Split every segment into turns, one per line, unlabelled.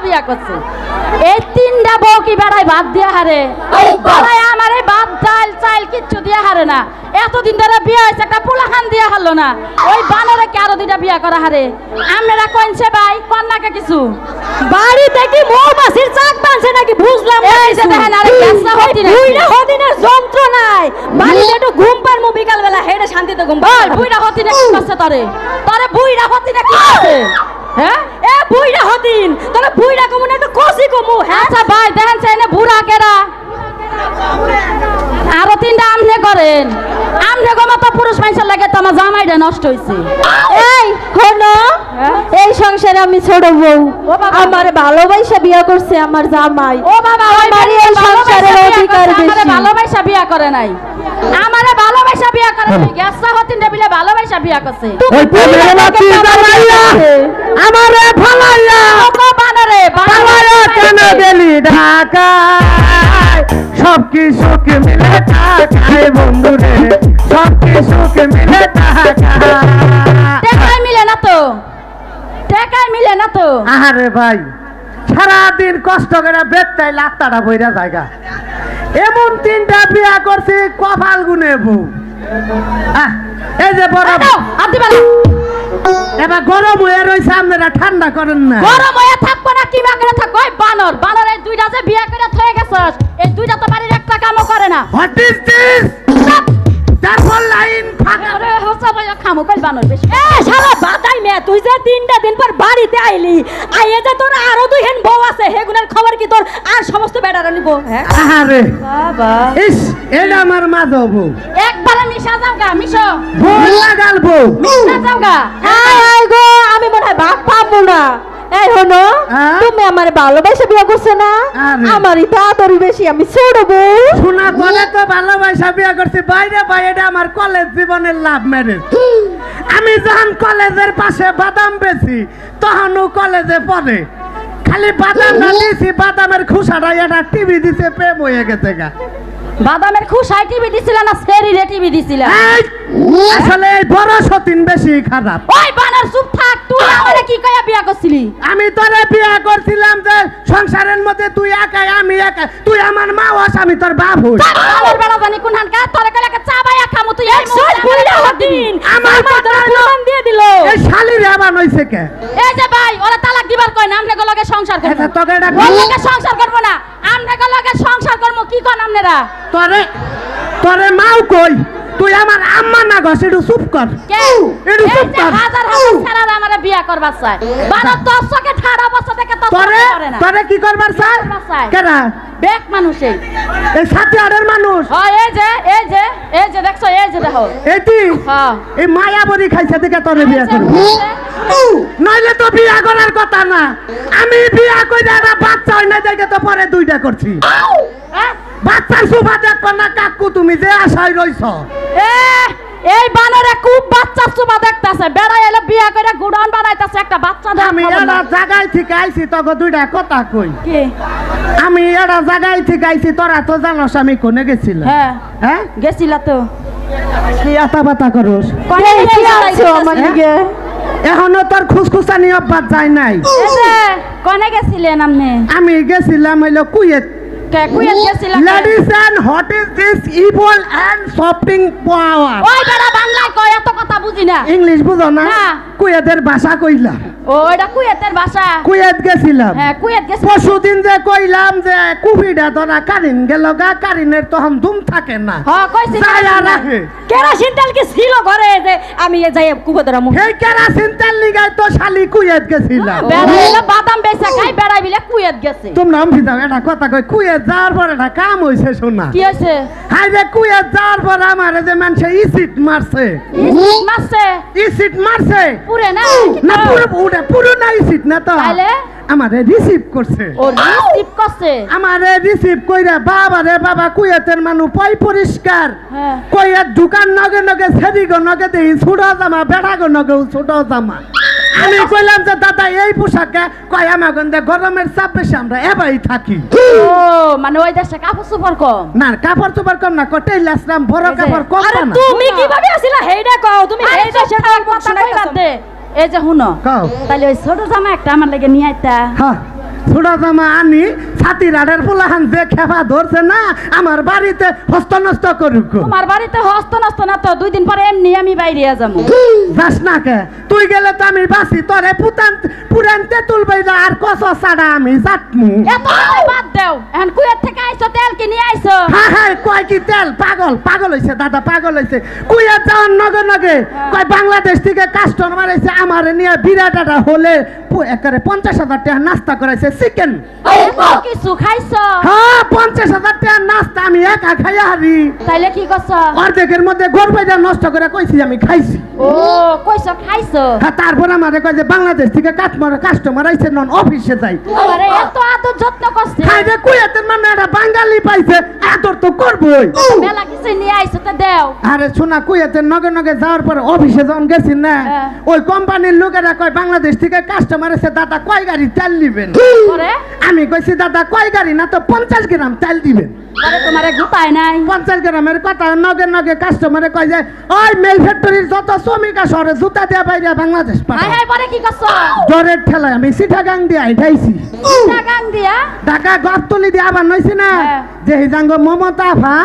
বিয়া করছে এই তিনটা বউ কি বেড়াই ভাত দিয়া হারে বেড়াই আমার এই ভাত চাল চাল কিচ্ছু দিয়া হারে না এতদিন ধরে বিয়া হয়েছে একটা পোলাখান দিয়া হারলো না ওই বানরে কি আরো দুইটা বিয়া করা হারে আমরা কইছে ভাই কন্যাকে কিছু বাড়িতে কি মৌমাছির চাক বানছে নাকি বুঝলাম এই যে দেখেন আরে গ্যাসা হতি না বুইড়া হদিনের যন্ত্র নাই বাড়িতে একটু ঘুম পার মু বিকাল বেলা হেডে শান্তিতে ঘুম বল বুইড়া হতি না কি করছে তোরে তোরে বুইড়া হতি না কি করছে হ্যাঁ এ বুইড়া হদিন তোরে বুইড়া কমু না একটু কষি কমু হ্যাঁ আচ্ছা ভাই দেখেন চাই না বুড়া কেরা আরো তিনটা আমনে করেন আমনে গো মত পুরুষ মানুষের লাগে তো আমার জামাইটা নষ্ট হইছে এই হলো এই সংসারে আমি ছোট বউ আমার ভালোবাসা বিয়া করছে আমার জামাই ও বাবা আমার এই সংসারের অধিকার বেশি আমারে ভালোবাসা বিয়া করে নাই আমারে ভালোবাসা বিয়া করে নাই গ্যাসা হতিন দেবিলে ভালোবাসা বিয়া করছে
ওই প্রেমের মাটি জামাইয়া আমারে ফালাইয়া
ও বানরে
ফালাইয়া কেন গেলি ঢাকা সব কিছুকে মিলে টাকায় বন্ধুরে সব কিছুকে মিলে
টাকায় মিলে না তো টাকায় মিলে না তো
আরে ভাই সারাদিন কষ্ট করে বেত্তাই লাত্তাটা বইরা জায়গা এমন তিনটা বিয়া করছি কপাল গুনে বউ এই যে বড় এবার গরম হয়ে রয়েছে আপনারা ঠান্ডা করেন না
গরম হয়ে থাকবো না কি বাগরে থাকবো ওই বানর বানর এই দুইটা যে বিয়া করে থয়ে গেছস এই দুইটা তো বাড়ির একটা কামও করে না
হোয়াট ইজ দিস তারপর লাইন ফাঁকা
আরে হোসা ভাই খামো কই বানর বেশি এ শালা বাতাই মে তুই যে তিনটা দিন পর বাড়িতে আইলি আইয়ে যে তোর আরো দুইহেন বউ আছে হেগুনের খবর কি তোর আর সমস্ত বেড়ারা নিব হ্যাঁ
আরে
বাবা
ইস এটা আমার মা যাবো
একবারে মিশা যাও গা মিশো
বল লাগাল বউ
মিশা যাও গা
আয় গো আমি মনে হয় ভাগ পাবো না এই হনো তুমি আমার ভালোবাসা বিয়া করছো না আমারই তাড়াতাড়ি বেশি আমি ছোট বউ
শোনা বলে তো ভালোবাসা বিয়া করছি বাইরে ভাই এটা আমার কলেজ জীবনের লাভ ম্যারেজ আমি যখন কলেজের পাশে বাদাম বেছি তখনও কলেজে পড়ে খালি বাদাম না দিয়েছি বাদামের খুসাটা এটা টিভি দিছে প্রেম হয়ে গেছে গা
বাদামের খুশাই টিভি দিছিল না সেরিরে টিভি দিছিল
আসলে এই বড় সতীন বেশি খারাপ
ওই বানর চুপ থাক তুই আমারে কি কইয়া বিয়া করছিলি
আমি তোরে বিয়া করছিলাম যে সংসারের মধ্যে তুই একাই আমি একা তুই আমার মা হস আমি তোর বাপ হই
আমার বেলা জানি কোন হানকা তোরে কইলা কে চা বাইয়া খামু তুই এই সই বুইড়া হদিন
আমার
তোরে প্রমাণ দিয়ে দিল
এই শালি রে আবার হইছে কে
এই যে ভাই ওরা তালাক দিবার কই না আমনে লগে সংসার করব
এটা তোকে এটা
ওর লগে সংসার করব না আমনে লগে সংসার করব কি কোন আমনেরা
তোরে তোরে মাও কই তুই আমার আম্মা না গস একটু চুপ কর
কে
একটু চুপ কর
হাজার হাজার ছাড়া আমারে বিয়া করবার চাই বানর দর্শকে ঠাড়া বসে দেখে তো
তোরে
করে না
তোরে কি করবার চাই কেডা
বেক মানুষে
এই সাথে আরের মানুষ
হ্যাঁ এই যে দেখছো এই যে দেখো
এটি
হ্যাঁ
এই মায়াবরী খাইছে দেখে তোরে বিয়া করব নইলে তো বিয়া করার কথা না আমি বিয়া কইরা একটা বাচ্চা হই না দেখে তো পরে দুইটা করছি বাচ্চার সুভা দেখবা না কাকু তুমি যে আশায় রইছ
এই বানরে খুব বাচ্চা সুবা দেখতাছে বেড়া এলে বিয়া করে গুড়ান বানাইতাছে একটা বাচ্চা দেখ
আমি এরা জায়গায় থেকে আইছি তোকে দুইটা কথা কই
কি
আমি এরা জায়গায় থেকে আইছি তোরা তো জানোস আমি কোনে গেছিলাম
হ্যাঁ
হ্যাঁ
গেছিলা তো
কি আতা বাতা করস
কোনে
আছো আমার দিকে
এখনো তোর খুসখুসানি অভ্যাস যায় নাই
কোনে গেছিলেন আপনি
আমি গেছিলাম হইলো কুয়েত
কে কুয়েত গেছিলা
Ladies and what is this evil and shopping power?
ওই বেড়া বাংলায় কয় এত কথা বুঝি না
ইংলিশ বুঝো না
না।
কুয়েতের ভাষা কইলাম
ওইটা কুয়েতের ভাষা
কুয়েত গেছিলাম
হ্যাঁ কুয়েত গেছিলাম
পরশুদিন যে কইলাম যে কুফিটা ধরা কারিন গেল গা কারিনের তখন দুম থাকে না
হ্যাঁ কইছি
যায়া রাখে
কেরাসিন তেল কি ছিল ঘরে যে আমি যাই কুকুদরা মুখ
সেই কেরাসিন তেল লিগাই তো শালি কুয়েত গেছিলাম
বেড়াইলে বাদাম বেচা খাই বেড়াই বিলে কুয়েত গেছে
তোমরা আমি দাও এটা কথা কই কুয়েত যাওয়ার পর একটা কাম হইছে শোনা
কি হইছে
হাই যে কুয়েত যাওয়ার পর আমার যে মানুষে ইসিট মারছে
মারছে
ইসিট মারছে
পুরে না
না পুরো না ইসিট না তো
তাইলে
আমারে রিসিভ করছে
ও রিসিভ করছে
আমারে রিসিভ কইরা বাবা রে বাবা কুয়েতের মানুষ পয় পরিষ্কার
হ্যাঁ
কুয়েত দোকান নগে নগে সেরি গো নগে দেই ছোট জামা বেড়া গো নগে ছোট জামা আমি কইলাম যে দাদা এই পোশাকে কয় আমার গন্ধে গরমের চাপ বেশি আমরা এবাই থাকি
ও মানে ওই দেশে কাপড় চোপড় কম
না কাপড় চোপড় কম না কটেই লাসলাম বড় কাপড় কম
আরে
না
তুমি কিভাবে আসিলা হেইডা কও তুমি এই দেশের কথা
কথা কইলা দে এই যে হুনো
কও
তাহলে ওই ছোট জামা একটা আমার লাগে নিয়ে আইতা
হ্যাঁ ছোড়া জামা আনি ছাতি রাডের পোলাহান যে খেপা ধরছে না আমার বাড়িতে হস্ত নষ্ট করুক।
তোমার বাড়িতে হস্ত নষ্ট না তো 2 দিন পরে এমনি আমি বাইরে যাবো।
যাস না কে, তুই গেলে তো আমি বাসি, তোরে পুরান তেঁতুল বাইরা আর কস ছাড়া আমি যাতমু।
এত বাদ দাও, এখন কুয়েত থেকে আইছো তেল কিনে আইছো।
হ্যাঁ হ্যাঁ, কয় কি তেল? পাগল হইছে দাদা, পাগল হইছে। কুয়েত যাওয়ার নগে নগে কয় বাংলাদেশ থেকে কাস্টমার আইছে আমারে নিয়ে বিরাটাটা হলে একেবারে 50,000 টাকা নাস্তা করাইছে চিকেন।
কিছু খাইছো?
হ্যাঁ 50,000 টাকা নাস্তা আমি একা খাইয়া হারি।
তাইলে কি করছো?
অর্ধেকের মধ্যে গড় বাইরা নষ্ট করে কইছি আমি খাইছি।
ও কইছো খাইছো?
হ্যাঁ, তারপর আমারে কয় যে বাংলাদেশ থেকে কাস্টমার আইছে নন অফিসে যাই।
আরে এত আদর যত্ন করছে।
খাই রে কুয়েতের মানে একটা বাঙালি পাইছে, আদর তো করবই।
মেলা কিছু নিয়ে আইছো তো দেও।
আরে শোনা, কুয়েতের নগে নগে যাওয়ার পর অফিসে যখন গেছি না, ওই কোম্পানির লোকেরা কয় বাংলাদেশ থেকে কাস্টমার এসে দাদা কয় গাড়ি তেল দিবেন? আমি কইছি দাদা কয় গাড়ি না তো 50 গ্রাম তেল দিবেন।
পরে তোমারে গুতায় নাই
50 গ্রামের কথা নগে নগে কাস্টমারে কয় যায় ওই মেল ফ্যাক্টরির যত শ্রমিক আসরে জুতা দেয়া বাইরে বাংলাদেশ পাঠায়।
হাই হাই, পরে কি করছো?
জ্বরের ঠেলায় আমি সিটাগাং দিয়ে আইঠাইছি।
টাকাং দিয়া
ঢাকা গাবতলি দিয়ে আবার নইছি না, যে হিজাঙ্গ মমতা আফা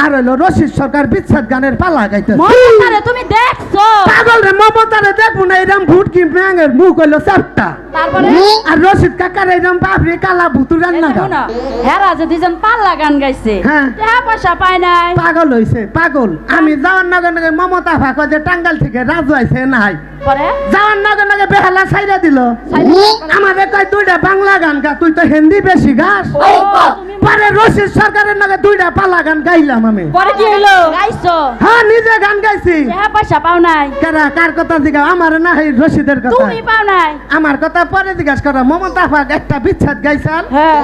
আর হইলো রশিদ সরকার বিচ্ছেদ গানের পালা গাইতে।
মমতারে তুমি দেখছো?
পাগল রে, মমতারে দেখবো না, এরম ভুট কি ব্যাঙের মুখ হইলো চাপটা।
তারপরে
আর রশিদ কাকার এরম বাপরে কালা ভুতুর রান্না গান।
হেরা যে দুজন পাল্লা গান গাইছে,
হ্যাঁ
টাকা পয়সা পায় নাই।
পাগল হইছে পাগল। আমি যাওয়ার নগে নগে মমতা আফা কয় যে টাঙ্গাইল থেকে রাজু আইছে নাই,
পরে
যাওয়ার নগে নগে বেহালা ছাইরা দিল। আমাদের কয় 2টা বাংলা গান গা, তুই তো হিন্দি বেশি গাস। পরে রশিদ সরকারের নগে 2টা পালা গান গাইলাম আমি।
পরে কি হলো? গাইছো?
হ্যাঁ নিজে গান গাইছি।
টাকা পয়সা পাও নাই?
কারা কার কথা জিগা? আমার না, এই রশিদের কথা।
তুমি পাও নাই?
আমার কথা পরে জিজ্ঞাস করো। মমতা আফা একটা বিচ্ছেদ গাইছাল,
হ্যাঁ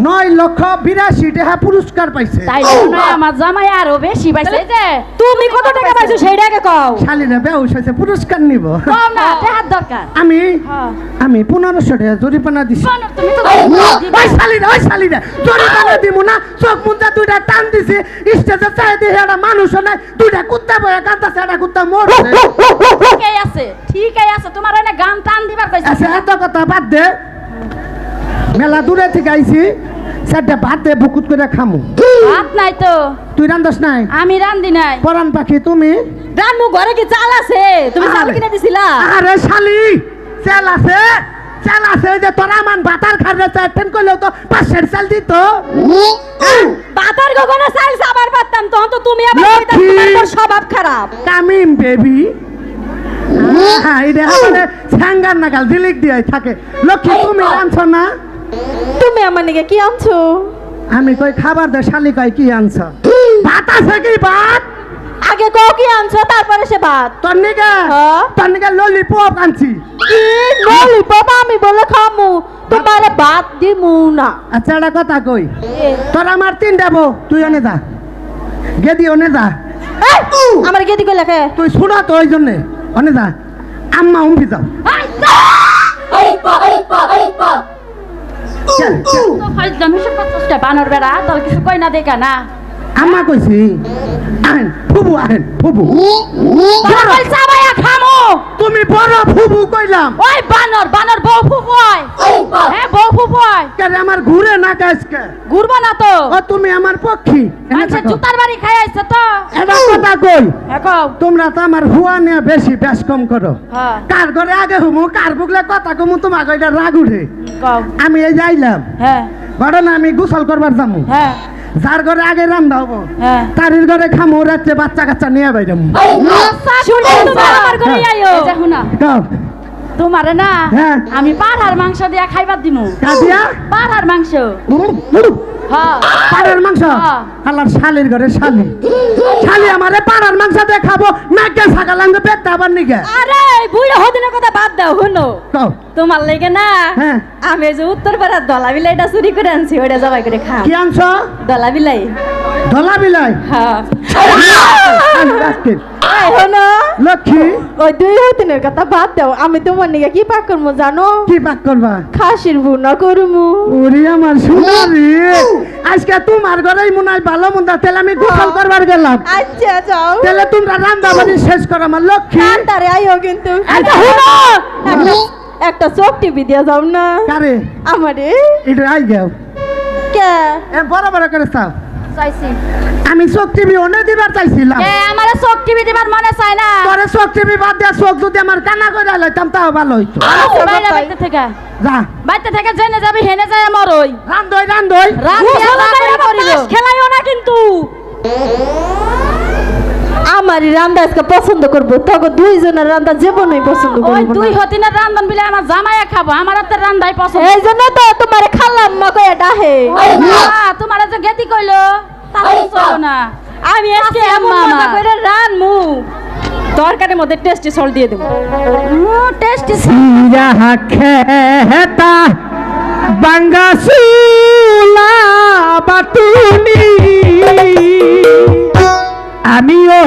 9,82,000 টাকা পুরস্কার পাইছে।
তাই না, আমার জামাই আরো বেশি পাইছে। এই যে
তুমি কত টাকা পাইছো সেইটা আগে কও।
শালিরা বেউস হইছে, পুরস্কার নিব।
কম না, টাকার দরকার।
আমি
হ্যাঁ।
1500 টাকা জরিমানা দিছি।
তুমি তো
ওই শালিরা জরিমানা দিব না, চোখ মুন্দা 2টা টান দিছি, স্টেজে চাই দিয়ে একটা মানুষ নাই, 2টা কুত্তা বয়া কাঁদতাছে, একটা কুত্তা মরছে।
ঠিকই আছে, ঠিকই আছে, তোমার এনে গান টান দিবার কইছে।
আচ্ছা এত কথা বাদ দে, মেলা দূরে থেকে আইছি, 4টা ভাতে বুকুত করে খামু।
ভাত নাই তো।
তুই রান্ধস নাই?
আমি রান্ধি নাই।
পরান পাখি তুমি?
রান্নু ঘরে কি চাল আছে? তুমি চাল কিনে দিছিলা?
আরে শালি, চাল আছে, চাল আছে, যে তোরা মান বাতার খারে চাইতেন কইলেও তো 500 চাল দিত।
বাতার গগনে চাল সাবার পারতাম, তখন তো তুমি আবার কইতা তোমার স্বভাব খারাপ।
কামিম বেবি, হ্যাঁ এটা আমারে স্যাঙ্গার নাগাল দিলিক দিয়ে থাকে। লক্ষ্মী তুমি আনছো না?
তুমি আমার নিকে কি আনছো?
আমি কই খাবার দে, শালি কই কি আনছ? ভাত আছে কি? ভাত
আগে কও কি আনছো, তারপরে সে ভাত।
তোর নিকে
হ্যাঁ।
তোর নিকে ললিপপ আনছি।
কি ললিপপ আমি বলে খামু, তোমারে ভাত দিমু না।
আচ্ছা একটা কথা কই, তোর আমার 3টা বউ, তুই অনে যা, গেদি অনে যা।
আমার গেদি কই লেখে?
তুই শুনো তো, ওই জন্যে অনে যা। আম্মা উম্পি যাও। চল, চল।
তো ফাইজলাম হিসেব 50টা বানর বেড়া, তোর কিছু কই না দেখা না।
আম্মা কইছি আহেন ফুবু, আহেন ফুবু।
বানর চাবায়া খামো।
তুমি বড় ফুবু কইলাম।
ওই বানর বউ ফুফু হয়। হ্যাঁ বউ ফুফু হয়।
কেন আমার ঘুরে না কাজকে?
ঘুরবো না তো।
ও তুমি আমার পক্ষী।
আচ্ছা জুতার বাড়ি খাই আইছে তো।
এটা কথা কই,
এখন
তোমরা তো আমার হুয়া নিয়ে বেশি বেশ কম করো।
হ্যাঁ
কার ঘরে আগে হুমু, কার বুকলে কথা কমু, তোমাকে এটা রাগ উঠে।
কও।
আমি এই যাইলাম,
হ্যাঁ
ঘটনা আমি গোসল করবার যাবো।
হ্যাঁ
যার ঘরে আগে রান্না হবো,
হ্যাঁ
তারির ঘরে খামো, রাত্রে বাচ্চা কাচ্চা নিয়ে বাইরাম।
শুনে তুমি আমার ঘরে আইও। এই যে শুনা,
কাও
তোমারে না
হ্যাঁ।
আমি পাঠার মাংস দিয়া খাইবার দিমু।
কাদিয়া
পাঠার মাংস। হ্যাঁ
পাড়ার মাংস।
হ্যাঁ।
আল্লাহর শালির ঘরে শালি, শালি আমারে পাড়ার মাংস দিয়ে খাবো, নাকে ছাগালাঙ্গে পেটটা আবার নিগে।
আরে বুইড়া হদিনের কথা বাদ দাও, শুনো
কাও
তোমার লাগে না
হ্যাঁ।
আমি যে উত্তরপাড়ার দলা বিলাইটা চুরি করে আনছি, ওইটা জবাই করে খাম।
কি আনছ?
দলা বিলাই।
ধলা বিলাই।
হ্যাঁ এই শোনো,
লক্ষ্মী
ওই 2 দিনের কথা বাদ দাও, আমি তোমার নিকে কি পাক করবো জানো?
কি পাক করবা?
খাসির ভুনা করমু।
ওরে আমার সুন্দরী, আজকে তোমার ঘরেই মনে হয় ভালো মন্দ, তাহলে আমি গোসল করবার গেলাম।
আচ্ছা যাও,
তাহলে তোমরা রান্না বাড়ি শেষ করো আমার লক্ষ্মী।
তাড়াতাড়ি আইও কিন্তু।
আচ্ছা,
শুনো, একটা চোখ টিভি দিয়া যাও না
কারে
আমারে
এটা আই যাও
কে
এ বড় বড় করে চাও
চাইছি
আমি চোখ টিভি অনে দিবার চাইছিলাম
এ আমারে চোখ টিভি দিবার মনে চাই না
তোরে চোখ টিভি বাদ দিয়া চোখ যদি আমার কানা করে লাইতাম তাও ভালো হইতো
বাইরে বাইতে থেকে
যা
বাইতে থেকে জেনে যাবি হেনে যায় মরই
রান্দই রান্দই
খেলাইও না কিন্তু
আমারই রান্দা আজকে পছন্দ করবো তখন দুইজনের রান্দা জীবনই পছন্দ
ওই
করবো
দুই
না।
হতিনের রান্ধন বিলে আমার জামাইয়া খাবো আমার হাতের রান্ধাই পছন্দ
এই জন্য তো তোমার খালাম মা কয়ে ডাহে
তোমার যে গেতি কইলো তাহলে চলো না
আমি আজকে
আছে
এমন
মামা।
মজা করে রানমু তরকারির মধ্যে টেস্টি সল দিয়ে দেবো
টেস্টি
সিরা খেতা বাঙ্গাসুলা বাতুনি আমিও